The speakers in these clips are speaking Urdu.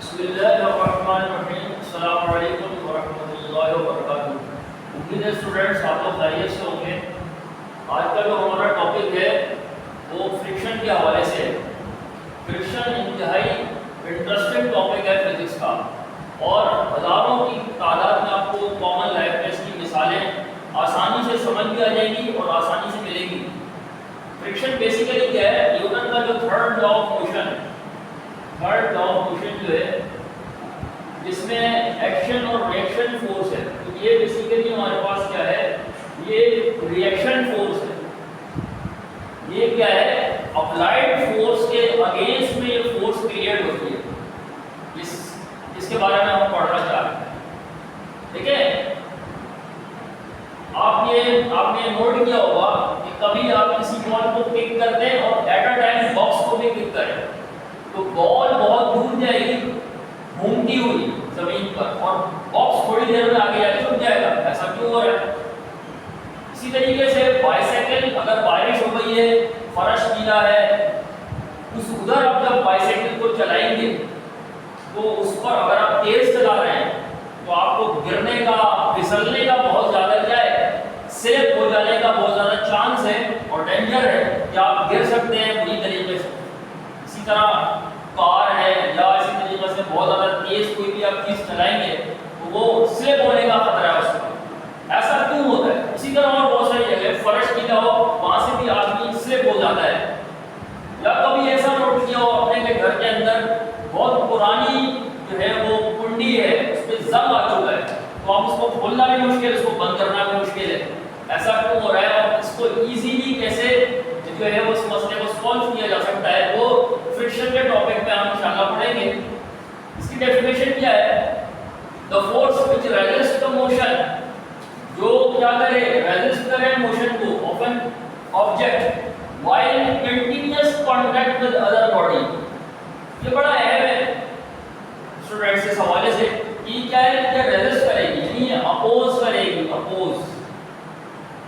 بسم اللہ الرحمن الرحیم، السلام علیکم ورحمۃ اللہ وبرکاتہ۔ امید ہے اسٹوڈنٹس آپ لوگ خیریت سے ہوں گے۔ آج کا جو ہمارا ٹاپک ہے وہ فرکشن کے حوالے سے ہے۔ فرکشن انتہائی انٹرسٹنگ ٹاپک ہے فزکس کا، اور ہزاروں کی تعداد میں آپ کو کامن لائف میں اس کی مثالیں آسانی سے سمجھ بھی آ جائیں گی اور آسانی سے ملے گی۔ فرکشن بیسیکلی کیا ہے؟ نیوٹن کا جو تھرڈ لا آف موشن جو ہے، جس میں ایکشن اور ریئیکشن فورس ہے، تو یہ بیسیکلی ہمارے پاس کیا ہے؟ یہ ریئیکشن فورس ہے۔ یہ کیا ہے؟ اپلائیڈ فورس کے اگینسٹ میں یہ فورس کریٹ ہوتی ہے، جس کے بارے میں ہم پڑھنا چاہتے ہیں۔ ٹھیک ہے، آپ نے نوٹ کیا ہوگا کہ کبھی آپ کسی بال کو پک کرتے ہیں اور ایٹ اے ٹائم باکس کو بھی پک کریں تو بال بہت دور جائے گی گھومتی ہوئی زمین پر، اور باکس تھوڑی دیر میں آگے جا کے چھپ جائے گا۔ ایسا کیوں ہو رہا ہے؟ اسی طریقے سے بائیسیکل، اگر بارش ہو گئی ہے، فرش گیلا ہے، ادھر آپ جب بائیسیکل کو چلائیں گے تو اس پر اگر آپ تیز چلا رہے ہیں تو آپ کو گرنے کا، پھسلنے کا بہت زیادہ کیا ہے؟ سلپ ہو جانے کا بہت زیادہ چانس ہے اور ڈینجر ہے کہ آپ گر سکتے ہیں بری طریقے سے۔ اسی طرح کار ہے یا اسی طریقے سے بہت زیادہ تیز کوئی بھی آپ چیز چلائیں گے تو وہ سلپ ہونے کا خطرہ ہے اس کا۔ ایسا کیوں ہوتا ہے؟ اسی طرح اور بہت ساری جگہ فرش گیلا ہو، وہاں سے بھی آدمی سلپ ہو جاتا ہے۔ یا کبھی ایسا نوٹ کیا ہو اپنے کے گھر کے اندر بہت پرانی جو ہے وہ کنڈی ہے، اس پہ زنگ آ چکا ہے، تو آپ اس کو کھولنا بھی مشکل، اس کو بند کرنا بھی مشکل ہے۔ ایسا کیوں ہو رہا ہے اور اس کو ایزیلی کیسے جو ہے اس مسئلے کو سالو کیا جا سکتا ہے، وہ فرکشن کے ٹاپک پہ ہم انشاءاللہ پڑھیں گے۔ اس کی ڈیفینیشن کیا ہے؟ the force which resists the motion، جو کیا کرے؟ ریزسٹ کرے موشن کو of an object while in continuous contact with other body۔ یہ بڑا اہم ہے اسٹوڈنٹس اس حوالے سے کہ کیا ہے؟ کہ ریزسٹ کرے گی، یعنی اپوز کرے گی،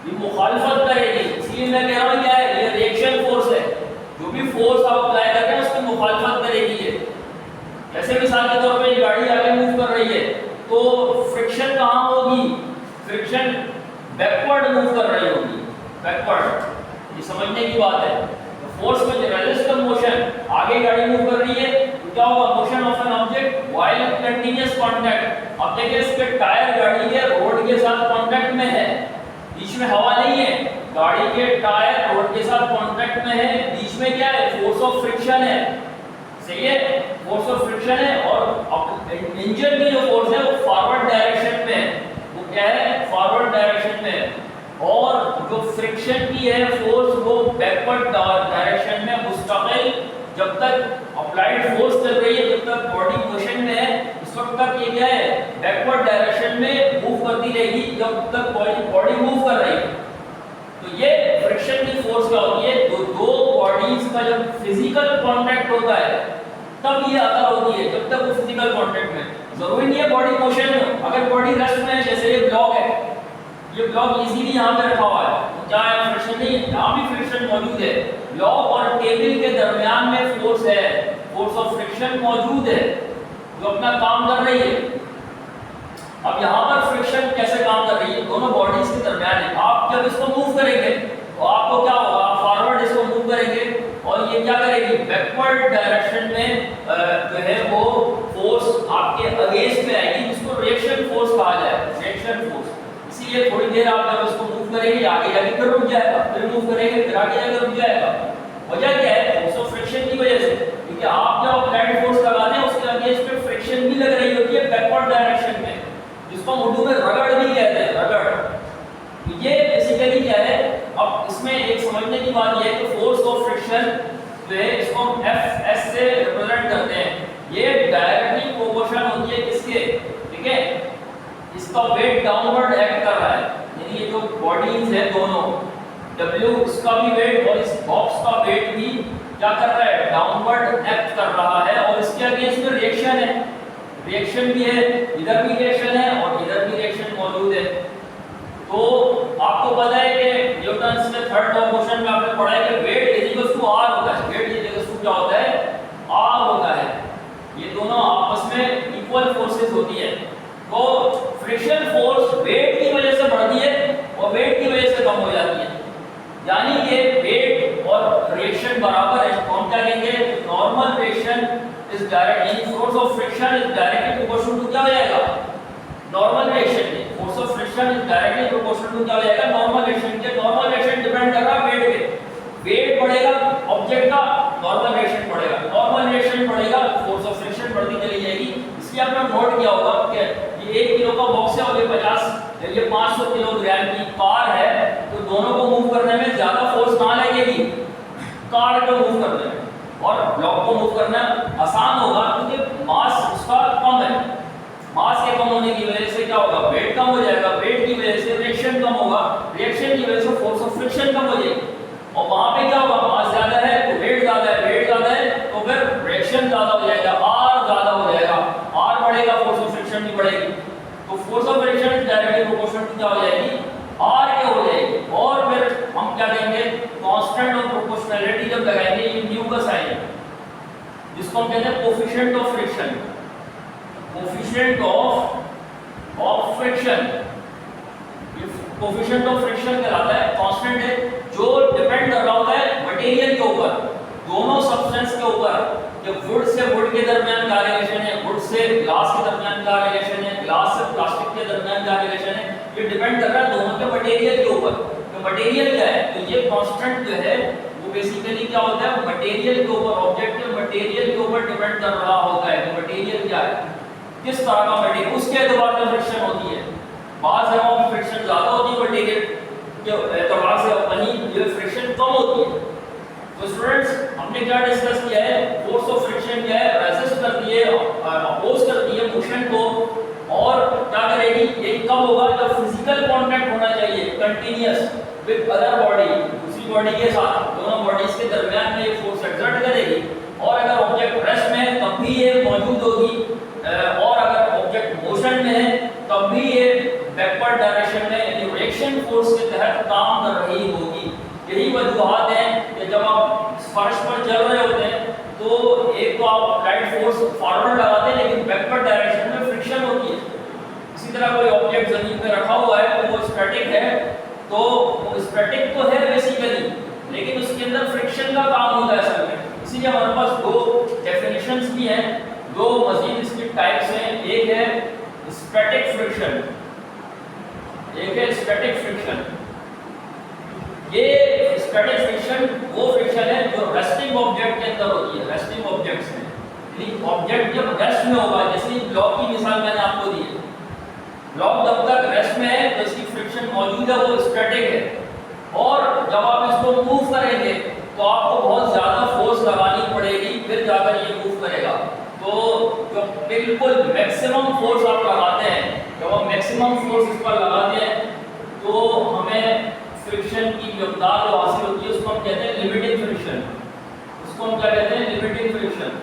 یہ مخالفت کرے گی۔ اس لیے میں کہہ رہا ہوں کیا ہے؟ یہ ریئیکشن فورس ہے، جو بھی فورس آپ اپلائی کر رہے ہیں اس کی مخالفت کرے گی یہ۔ جیسے مثال کے طور پہ یہ گاڑی آگے موو کر رہی ہے تو فرکشن کہاں ہوگی؟ فرکشن بیکورڈ موو کر رہی ہوگی، بیکورڈ۔ یہ سمجھنے کی بات ہے۔ فورس میں جو ریزسٹ موشن، آگے گاڑی موو کر رہی ہے تو کیا ہوگا؟ Motion of an object while continuous contact. اب دیکھیں اس کے ٹائر گاڑی کے روڈ کے ساتھ کانٹیکٹ میں ہے، بیچ میں ہوا نہیں ہے، گاڑی کے ٹائر روڈ کے ساتھ کانٹیکٹ میں ہے، بیچ میں کیا ہے؟ فورس آف فرکشن ہے، صحیح ہے؟ فورس آف فرکشن ہے، اور انجن کی جو فورس ہے وہ فارورڈ ڈائریکشن میں ہے، وہ کیا ہے؟ فارورڈ ڈائریکشن میں ہے، اور جو فرکشن کی ہے فورس وہ بیکورڈ ڈائریکشن میں مستقل، جب تک اپلائیڈ فورس چل رہی ہے، جب تک باڈی موشن میں ہے، اس وقت تک یہ کیا ہے؟ بیکورڈ ڈائریکشن میں موو کرتی رہے گی جب تک باڈی موو کر رہی ہے۔ تو یہ فرکشن کی فورس کیا ہوتی ہے؟ دو باڈیز کا جب فزیکل کانٹیکٹ ہوتا ہے تب یہ اثر ہوتی ہے، جب تک وہ فزیکل کانٹیکٹ میں۔ ضروری نہیں ہے باڈی موشن میں، اگر باڈی ریسٹ میں ہے، جیسے یہ بلاک ہے، یہ بلاک ایزیلی یہاں پہ رکھا ہوا ہے، کیا ہے؟ فرکشن نہیں ہے، یہاں بھی فرکشن موجود ہے، بلاک اور ٹیبل کے درمیان میں فورس ہے، فورس آف فرکشن موجود ہے جو اپنا کام کر رہی ہے۔ اب یہاں پر فرکشن کیسے کام کر رہی ہے؟ دونوں باڈیز کے درمیان ہے۔ آپ جب اس کو موو کریں گے تو آپ کو کیا ہوگا؟ آپ فارورڈ اس کو موو کریں گے اور یہ کیا کرے گی؟ بیکورڈ ڈائریکشن میں جو ہے وہ فورس آپ کے اگینسٹ میں آئے گی، جس کو ریئیکشن فورس کہا جائے، ریئیکشن فورس۔ اسی لیے تھوڑی دیر آپ جب اس کو موو کریں گے آگے جا کے پھر رک جائے گا، پھر موو کریں گے پھر آگے جا کے رک جائے گا۔ وجہ کیا ہے؟ فورس آف فرکشن کی وجہ سے، کیونکہ آپ جب اپلائیڈ فورس لگاتے ہیں اس کے اگینسٹ میں فرکشن بھی لگ رہی ہوتی ہے بیکورڈ ڈائریکشن میں، جس کو ہم اردو میں رگڑ بھی کہتے ہیں، رگڑ۔ یہ بیسیکلی کیا ہے؟ اب اس میں ایک سمجھنے کی بات یہ ہے کہ فورس آف فرکشن جو ہے اس کو ہم ایف ایس سے ریپرزینٹ کرتے ہیں، یہ ڈائریکٹلی پروپورشن ہوتی ہے کس کے؟ ٹھیک ہے، اس کا ویٹ ڈاؤن ورڈ ایکٹ کر رہا ہے، یعنی یہ جو باڈیز ہیں دونوں، ڈبلیو اس کا بھی ویٹ اور اس باکس کا ویٹ بھی کیا کر رہا ہے؟ ڈاؤن ورڈ ایکٹ کر رہا ہے، اور اس کے اگینسٹ میں ریئیکشن ہے، ریئیکشن بھی ہے، ادھر بھی ریئیکشن ہے اور ادھر بھی ریئیکشن موجود ہے۔ تو آپ کو پتہ ہے کہ نیوٹنس میں تھرڈ لا آف موشن میں آپ نے پڑھا ہے کہ weight is equal to R ہوتا ہے، ویٹ از ایکول ٹو کیا ہوتا ہے؟ آر ہوتا ہے۔ یہ دونوں آپس فورسز ہوتی ہیں تو فرکشن فورس ویٹ کی وجہ سے بڑھتی ہے اور ویٹ کی وجہ سے کم ہو جاتی ہے. یعنی کہ ویٹ اور ریئیکشن برابر ہے. ہم کیا کہیں گے نارمل ریئیکشن از ڈائریکٹ یعنی force of friction is directly proportional to کیا ہو جائے گا نارمل ریئیکشن کے. Force of friction is directly proportional to کیا ہو جائے گا نارمل ریئیکشن کے. نارمل ریئیکشن ڈیپینڈ کر رہا ہے ویٹ پہ. ویٹ بڑھے گا آبجیکٹ کا نارمل ریئیکشن بڑھے گا. نارمل ریئیکشن بڑھے گا فورس آف فرکشن بڑھتی چلی جائے گی. اس لیے آپ نے نوٹ کیا ہوگا کہ یہ 1 کلو کا باکس ہے اور یہ 500 کلو گرام کی کار ہے تو دونوں کو موو کرنے میں زیادہ فورس کہاں لگے گی کار کو موو کرنے میں, اور بلاک کو موو کرنا آسان ہوگا کیونکہ ماس اس کا کم ہے. ماس کے کم ہونے کی وجہ سے کیا ہوگا ویٹ کم ہو جائے گا. ویٹ کی وجہ سے ریئیکشن کم ہوگا. ریئیکشن کی وجہ سے فورس آف فرکشن کم ہو جائے گی. اور وہاں پہ کیا ہوگا ماس زیادہ ہے تو ویٹ زیادہ ہے. ویٹ زیادہ ہے تو پھر ریئیکشن زیادہ ہو جائے گا. آر زیادہ ہو جائے گا. آر بڑھے گا فورس آف فرکشن بھی بڑھے گی. تو force of friction directly proportional to کیا ہو جائے گی آر کے ہو جائے گی. اور پھر ہم کیا کہیں گے کانسٹنٹ آف پروپورشنلٹی جب لگائیں گے یہ نیو کا سائن ہے جس کو ہم کہتے ہیں coefficient of friction. Coefficient of friction coefficient of friction کہلاتا ہے. کانسٹنٹ ہے جو ڈیپینڈ کر رہا ہوتا ہے مٹیریل کے اوپر, دونوں سبسٹینس کے اوپر کہ وڈ سے وڈ کے درمیان کیا ریلیشن ہے, وڈ سے گلاس کے درمیان کیا ریلیشن ہے, گلاس سے پلاسٹک کے درمیان کیا ریلیشن ہے. یہ ڈیپینڈ کر رہا ہے دونوں کے مٹیریل کے اوپر کہ مٹیریل کیا ہے. تو یہ کانسٹنٹ جو ہے وہ بیسیکلی کیا ہوتا ہے مٹیریل کے اوپر آبجیکٹ کے مٹیریل کے اوپر ڈیپینڈ کر رہا ہوتا ہے کہ مٹیریل کیا ہے کس طرح کا مٹیریل اس کے اعتبار سے فرکشن ہوتی ہے. بعض جگہوں میں فرکشن زیادہ ہوتی ہے مٹیریل کے اعتبار سے وہیں یہ فرکشن کم ہوتی ہے. تو اسٹوڈنٹس ہم نے کیا ڈسکس کیا ہے فورس آف فرکشن کیا ہے ریزسٹ کرتی ہے اپوز کرتی ہے موشن کو اور کیا کرے گی یہ کب ہوگا جب فزیکل کانٹیکٹ ہونا چاہیے کنٹینیوس وتھ ادر باڈی دوسری باڈی کے ساتھ دونوں باڈیز کے درمیان میں یہ فورس ایگزرٹ کرے گی. اور اگر آبجیکٹ ریسٹ میں ہے تب بھی یہ موجود ہوگی اور اگر آبجیکٹ موشن میں ہے تب بھی یہ بیکورڈ ڈائریکشن میں یعنی ریئیکشن فورس کے تحت کام کر رہی ہوگی. یہی وجوہات ہیں کہ جب آپ فرش پر چل رہے ہوتے ہیں تو ایک تو آپ رائٹ فورس فارورڈ لگاتے ہیں لیکن بیکورڈ ڈائریکشن میں فرکشن ہوتی ہے. اسی طرح کوئی آبجیکٹ زمین پہ رکھا ہوا ہے تو وہ اسٹیٹک ہے تو وہ اسٹیٹک تو ہے بیسیکلی لیکن اس کے اندر فرکشن کا کام ہوتا ہے اصل میں. اسی لیے ہمارے پاس دو ڈیفینیشنز بھی ہیں, دو مزید اس کی ٹائپس ہیں. ایک ہے اسٹیٹک فرکشن, ایک ہے اسٹیٹک فرکشن. یہ اسٹیٹک فرکشن وہ فرکشن ہے جو ریسٹنگ آبجیکٹ کے اندر ہوتی ہے. ریسٹنگ آبجیکٹس میں یعنی آبجیکٹ جب ریسٹ میں ہوگا جیسے بلاک کی مثال میں نے آپ کو دی ہے. بلاک جب تک ریسٹ میں ہے تو اس کی فرکشن موجود ہے وہ اسٹیٹک ہے. اور جب آپ اس کو موو کریں گے تو آپ کو بہت زیادہ فورس لگانی پڑے گی پھر جا کر یہ موو کرے گا. تو جو بالکل میکسیمم فورس آپ لگاتے ہیں جب آپ میکسیمم فورس اس پر لگاتے ہیں تو ہمیں فرکشن کی مقدار جو حاصل ہوتی ہے اس کو ہم کہتے ہیں لمیٹنگ فرکشن. اس کو ہم کیا کہتے ہیں لمیٹنگ فرکشن.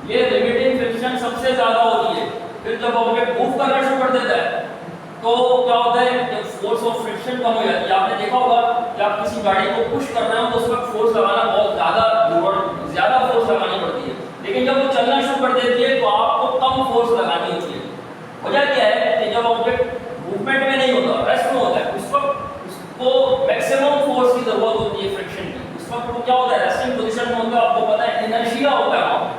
یہ لمیٹنگ فرکشن سب سے زیادہ ہوتی ہے. پھر جب آبجیکٹ موو کرنا شروع کر دیتا ہے تو کیا ہوتا ہے کہ فورس آف فرکشن کم ہو جاتی ہے. آپ نے دیکھا ہوگا کہ آپ کسی گاڑی کو پش کر رہے ہو تو اس وقت فورس لگانا بہت زیادہ فورس لگانی پڑتی ہے لیکن جب وہ چلنا شروع کر دیتی ہے تو آپ کو کم فورس لگانی ہوتی ہے. وجہ کیا ہے کہ جب آبجیکٹ موومنٹ میں نہیں ہوتا ریسٹ میں ہوتا ہے اس وقت اس کو میکسیمم فورس کی ضرورت ہوتی ہے فرکشن کی. اس وقت وہ کیا ہوتا ہے ریسٹنگ پوزیشن میں ہوتا ہے. آپ کو پتا ہے انرشیا ہوتا ہے وہاں.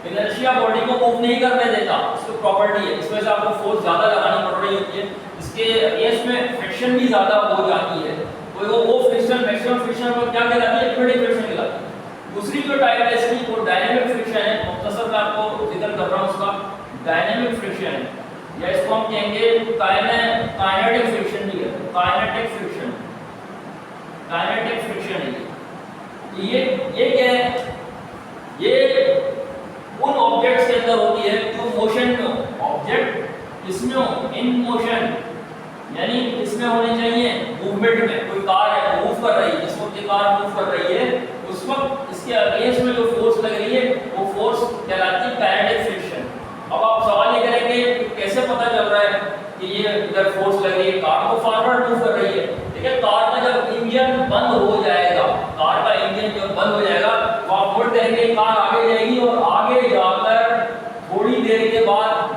انرشیا باڈی کو موو نہیں کرنے دیتا, اس کی پراپرٹی ہے. اس وجہ سے آپ کو فورس زیادہ لگانی پڑ رہی ہوتی ہے. اس کے کیس میں فرکشن بھی زیادہ ہو جاتی ہے. وہ فرکشن میکسیمم فرکشن کو کیا کہلاتی ہے لمیٹنگ فرکشن کہلاتی ہے. دوسری جو ٹائپ ہے اس کی وہ ڈائنامک فرکشن ہے. مختصر میں آپ کو ذکر کر رہا ہوں اس کا ڈائنامک فرکشن ہے یا اس کو ہم کہیں گے کائنیٹک فرکشن بھی ہے. کائنیٹک فرکشن کائنیٹک فرکشن ہے. یہ کیا ہے یہ ان آبجیکٹس کے اندر ہوتی ہے جو موشن میں ہو. آبجیکٹ اس میں ہو ان موشن یعنی اس میں ہونے چاہیے موومنٹ میں. کوئی کار ہے موو کر رہی ہے, جس وقت یہ کار موو کر رہی ہے اس وقت اس کے اگینسٹ میں جو فورس لگ رہی ہے وہ فورس کہلاتی ہے کائنیٹک فرکشن. اب آپ سوال یہ کریں گے کہ کیسے پتہ چل رہا ہے کہ یہ ادھر فورس لگ رہی ہے, کار کو فارورڈ موو کر رہی ہے. دیکھیں کار کا جب انجن بند ہو جائے گا, کار کا انجن جب بند ہو جائے گا تو آپ مڑ دیں گے کار آگے جائے گی اور آگے جا کر تھوڑی دیر کے بعد